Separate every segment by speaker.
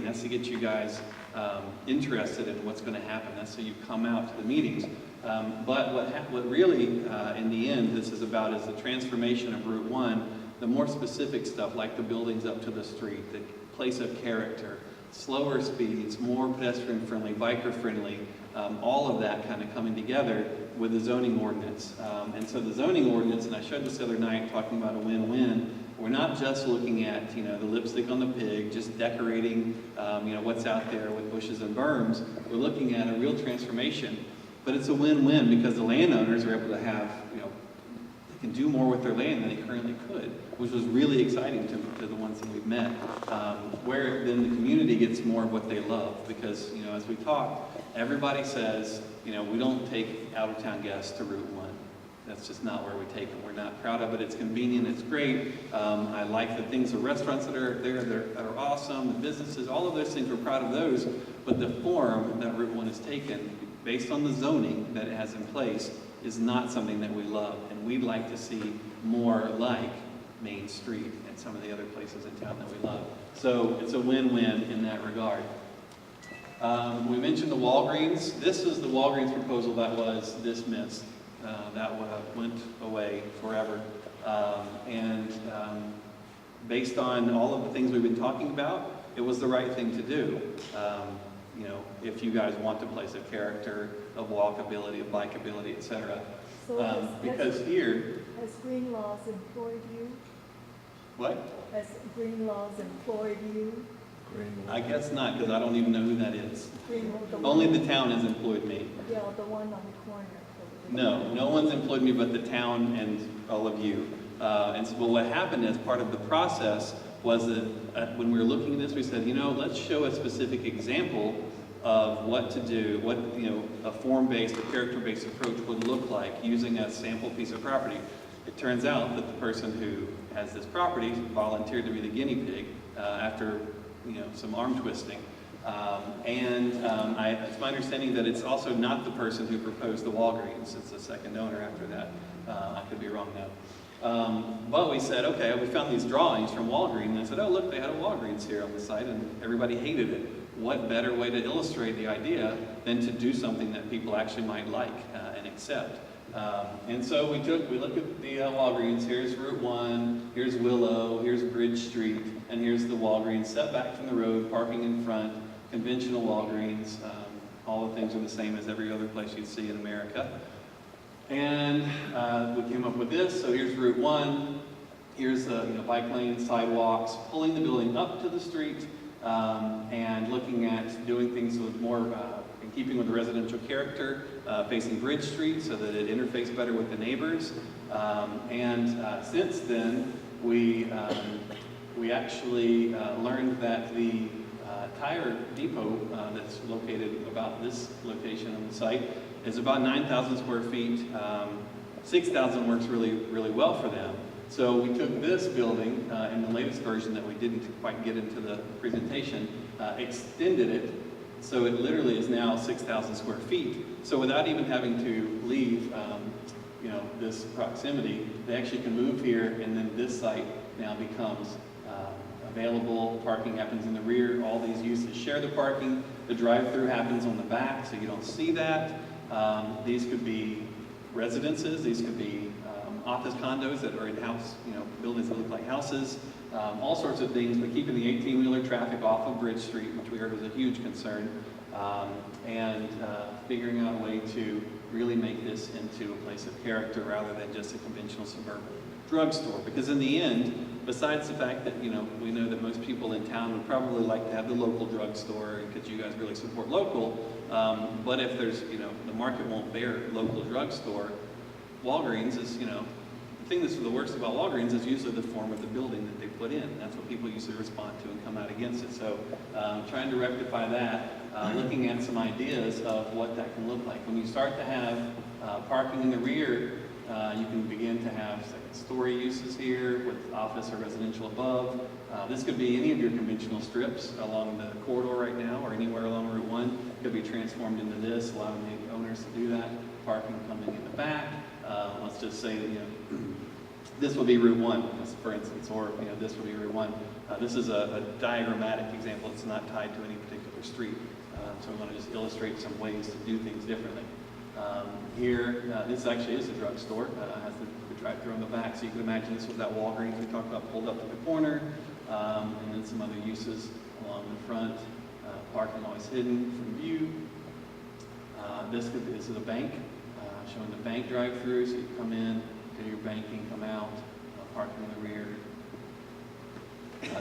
Speaker 1: That's to get you guys interested in what's going to happen. That's so you come out to the meetings. But what really, in the end, this is about is the transformation of Route 1, the more specific stuff like the buildings up to the street, the place of character, slower speeds, more pedestrian-friendly, biker-friendly, all of that kind of coming together with the zoning ordinance. And so the zoning ordinance, and I showed this the other night talking about a win-win, we're not just looking at, the lipstick on the pig, just decorating, what's out there with bushes and berms. We're looking at a real transformation. But it's a win-win because the landowners are able to have, they can do more with their land than they currently could, which was really exciting to the ones that we've met. Where then the community gets more of what they love because, as we talk, everybody says, we don't take out-of-town guests to Route 1. That's just not where we take them. We're not proud of it. It's convenient. It's great. I like the things, the restaurants that are there that are awesome, the businesses, all of those things. We're proud of those. But the form that Route 1 has taken, based on the zoning that it has in place, is not something that we love. And we'd like to see more like Main Street and some of the other places in town that we love. So it's a win-win in that regard. We mentioned the Walgreens. This is the Walgreens proposal that was dismissed. That went away forever. Based on all of the things we've been talking about, it was the right thing to do. If you guys want a place of character, of walkability, of bikeability, etc.
Speaker 2: So
Speaker 1: because here...
Speaker 2: Has Green Laws employed you?
Speaker 1: What? Has
Speaker 2: Green Laws employed you?
Speaker 1: I guess not, because I don't even know who that is. Only the town has employed me.
Speaker 2: Yeah, the one on the corner.
Speaker 1: No one's employed me but the town and all of you. But what happened as part of the process was that when we were looking at this, we said, let's show a specific example of what to do, what a form-based, a character-based approach would look like using a sample piece of property. It turns out that the person who has this property volunteered to be the guinea pig after some arm twisting. It's my understanding that it's also not the person who proposed the Walgreens. It's the second owner after that. I could be wrong now. But we said, okay, we found these drawings from Walgreens, and I said, oh, look, they had a Walgreens here on the site, and everybody hated it. What better way to illustrate the idea than to do something that people actually might like and accept? And so we looked at the Walgreens. Here's Route 1, here's Willow, here's Bridge Street, and here's the Walgreens, set back from the road, parking in front, conventional Walgreens. All the things are the same as every other place you'd see in America. And we came up with this. So here's Route 1. Here's the bike lanes, sidewalks, pulling the building up to the street, and looking at doing things with more in keeping with the residential character, facing Bridge Street so that it interfaces better with the neighbors. Since then, we actually learned that the tire depot that's located about this location on the site is about 9,000 square feet. 6,000 works really, really well for them. So we took this building in the latest version that we didn't quite get into the presentation, extended it, so it literally is now 6,000 square feet. So without even having to leave this proximity, they actually can move here, and then this site now becomes available. Parking happens in the rear. All these uses share the parking. The drive-through happens on the back, so you don't see that. These could be residences. These could be office condos that are in-house, buildings that look like houses. All sorts of things, but keeping the 18-wheeler traffic off of Bridge Street, which we heard was a huge concern, and figuring out a way to really make this into a place of character rather than just a conventional suburban drugstore. Because in the end, besides the fact that, we know that most people in town would probably like to have the local drugstore because you guys really support local, but if there's, the market won't bear local drugstore, Walgreens is, the thing that's the worst about Walgreens is usually the form of the building that they put in. That's what people usually respond to and come out against it. So trying to rectify that, looking at some ideas of what that can look like. When you start to have parking in the rear, you can begin to have second-story uses here with office or residential above. This could be any of your conventional strips along the corridor right now or anywhere along Route 1. Could be transformed into this, allowing the owners to do that. Parking coming in the back. Let's just say that, this would be Route 1, for instance, or this would be Route 1. This is a diagrammatic example. It's not tied to any particular street. So we want to just illustrate some ways to do things differently. Here, this actually is a drugstore. It has the drive-thru on the back, so you can imagine this was that Walgreens we talked about pulled up to the corner, and then some other uses along the front. Parking always hidden from view. This is a bank, showing the bank drive-thru, so you come in, do your banking, come out, parking in the rear.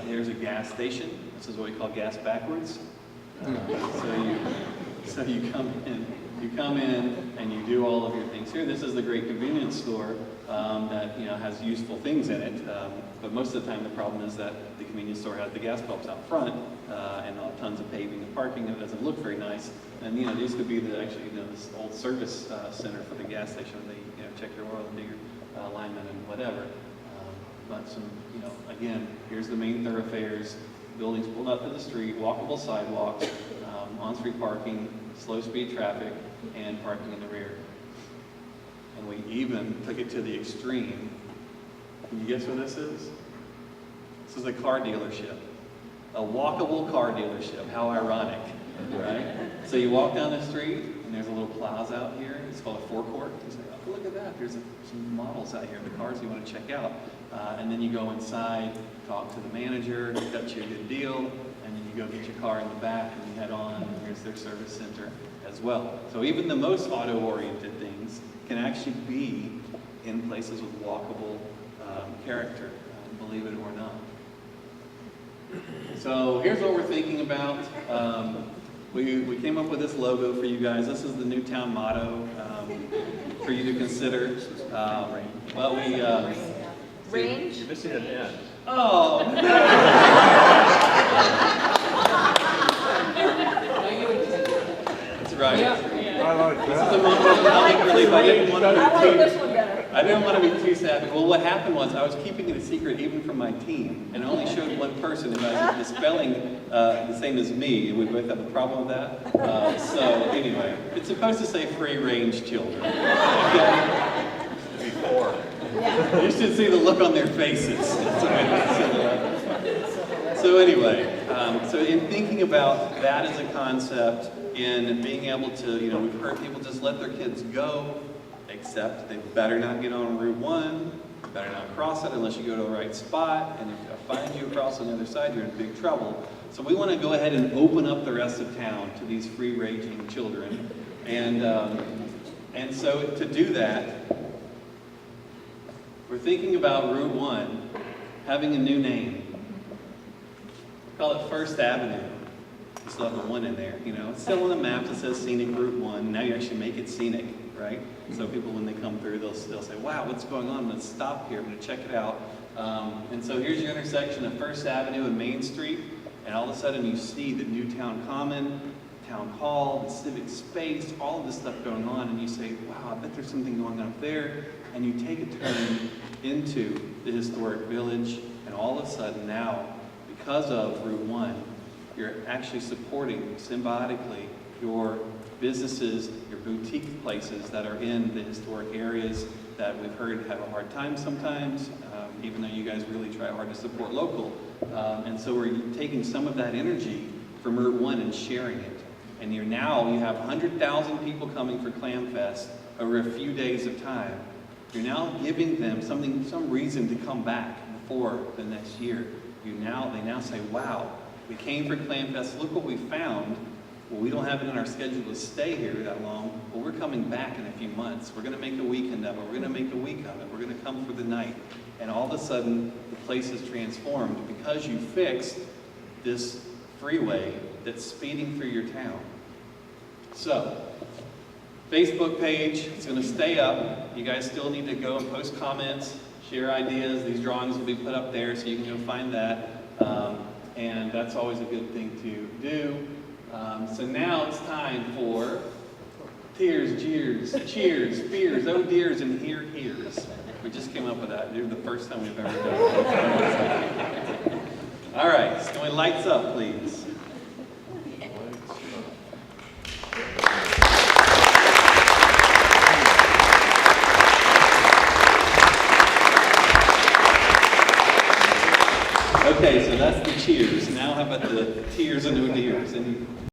Speaker 1: There's a gas station. This is what we call gas backwards. So you come in and you do all of your things here. This is the great convenience store that has useful things in it. But most of the time the problem is that the convenience store has the gas pumps out front and tons of paving and parking. It doesn't look very nice. And these could be this old service center for the gas station. They check your oil and do your alignment and whatever. But some again, here's the main thoroughfares. Buildings pulled up to the street, walkable sidewalks, on-street parking, slow-speed traffic, and parking in the rear. And we even took it to the extreme. Can you guess what this is? This is a car dealership. A walkable car dealership. How ironic, right? So you walk down the street, and there's a little plaza out here. It's called a forecourt. You say, oh, look at that. There's some models out here, the cars you want to check out. And then you go inside, talk to the manager, cut you a good deal, and then you go get your car in the back and you head on, and here's their service center as well. So even the most auto-oriented things can actually be in places with walkable character, believe it or not. So here's what we're thinking about. We came up with this logo for you guys. This is the new town motto for you to consider. Well,
Speaker 3: Range?
Speaker 4: You're missing an N.
Speaker 1: Oh! That's right.
Speaker 4: I like
Speaker 1: This is a moment of comic relief. I didn't want
Speaker 2: I like
Speaker 1: to
Speaker 2: this one better.
Speaker 1: I didn't want to be too sappy. Well, what happened was I was keeping it a secret even from my team, and only showed one person who has the spelling the same as me, and we both have a problem with that. So anyway, it's supposed to say free-range children. Okay?
Speaker 4: Before.
Speaker 1: You should see the look on their faces. So anyway, so in thinking about that as a concept, in being able to, we've heard people just let their kids go, except they better not get on Route 1, better not cross it unless you go to the right spot, and if I find you across on the other side, you're in big trouble. So we want to go ahead and open up the rest of town to these free-ranging children. And so to do that, we're thinking about Route 1 having a new name. We call it First Avenue. You still have the 1 in there, It's still on the map that says Scenic Route 1. Now you actually make it scenic, right? So people, when they come through, they'll say, wow, what's going on? Let's stop here. I'm going to check it out. And so here's your intersection of First Avenue and Main Street. And all of a sudden you see the new town common, town hall, the civic space, all of this stuff going on. And you say, wow, I bet there's something going on up there. And you take a turn into the historic village. And all of a sudden now, because of Route 1, you're actually supporting symbiotically your businesses, your boutique places that are in the historic areas that we've heard have a hard time sometimes, even though you guys really try hard to support local. And so we're taking some of that energy from Route 1 and sharing it. And you have 100,000 people coming for Clam Fest over a few days of time. You're now giving them some reason to come back before the next year. They now say, wow, we came for Clam Fest, look what we found. Well, we don't have it in our schedule to stay here that long, but we're coming back in a few months. We're going to make a weekend of it. We're going to make a week of it. We're going to come for the night. And all of a sudden, the place is transformed because you fixed this freeway that's speeding through your town. So, Facebook page, it's going to stay up. You guys still need to go and post comments, share ideas. These drawings will be put up there so you can go find that. And that's always a good thing to do. So now it's time for tears, jeers, cheers, fears, oh dears, and hears. We just came up with that. This is the first time we've ever done it. All right, so can we lights up, please? that's the cheers. Now how about the tears and no deers? Any